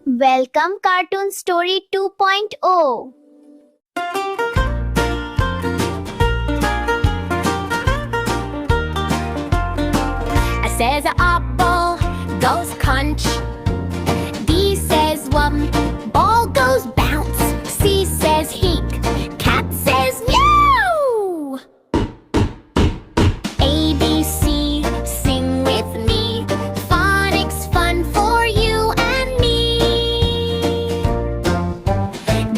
Welcome Cartoon Story 2.0. A says a apple goes crunch. D says wump, ball goes bounce. C says heek, cat says meow. ABC, sing with me. Phonics fun for you and me.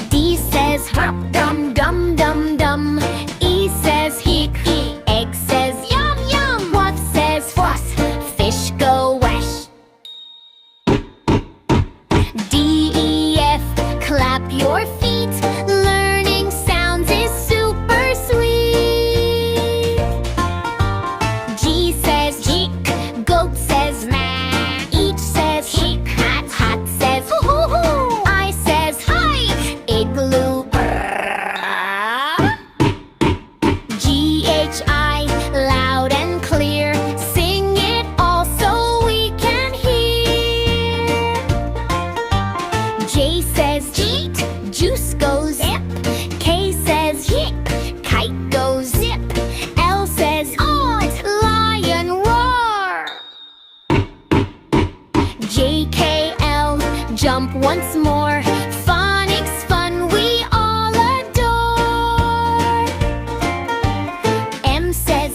D says hop, dum dum dum dum. E says heek, egg says yum yum. What says fuss, fish go wash. D, E, F, clap your feet. Learning sounds is super sweet. G says geek, goat says ma. Each says heek, hat, hat says hoo hoo hoo. I says hi, igloo. G, H, I, loud and clear. Sing it all so we can hear. J says jeet, juice goes zip. K says yip, kite goes zip. L says odd, lion roar. J, K, L, jump once more. Phonics fun we all adore. M says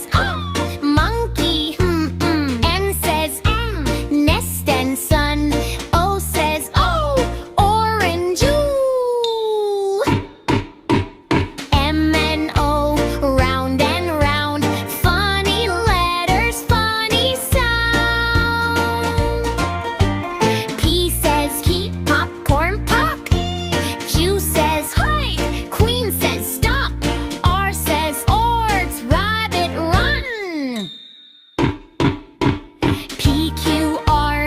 monkey, N says nest and sun. O says orange. Ooh. M and O, round and round. Funny letters, funny sound. P says keep, popcorn pop. Q says hi, queen says stop. R says oars, rabbit run. P, Q, R,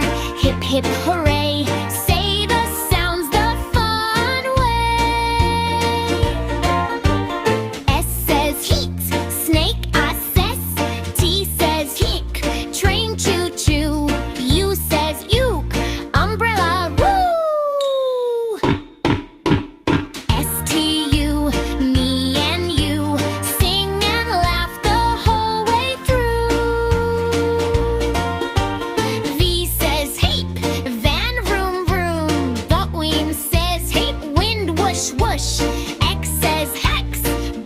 hip hip hooray. Say the sounds the fun way. S says heat, snake assess. T says heek, train choo choo. U says uke, umbrella woo. S, T, U, me and you. Sing and laugh the whole way through. V says heap, van vroom vroom. Buckwheat says heap, wind whoosh whoosh. X says hex,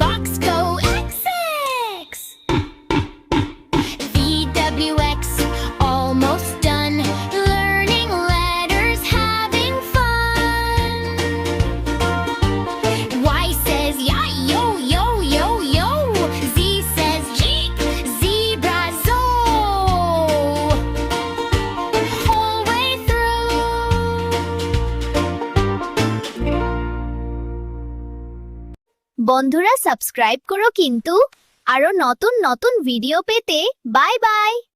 box go XX. V, W, X, almost done. Learning letters, having fun. Y says ya, yo, yo, yo, yo. Z says jeep, zebra, zoo. Whole way through. বন্ধুরা subscribe করো কিন্তু আরো নতুন নতুন video পেতে bye bye.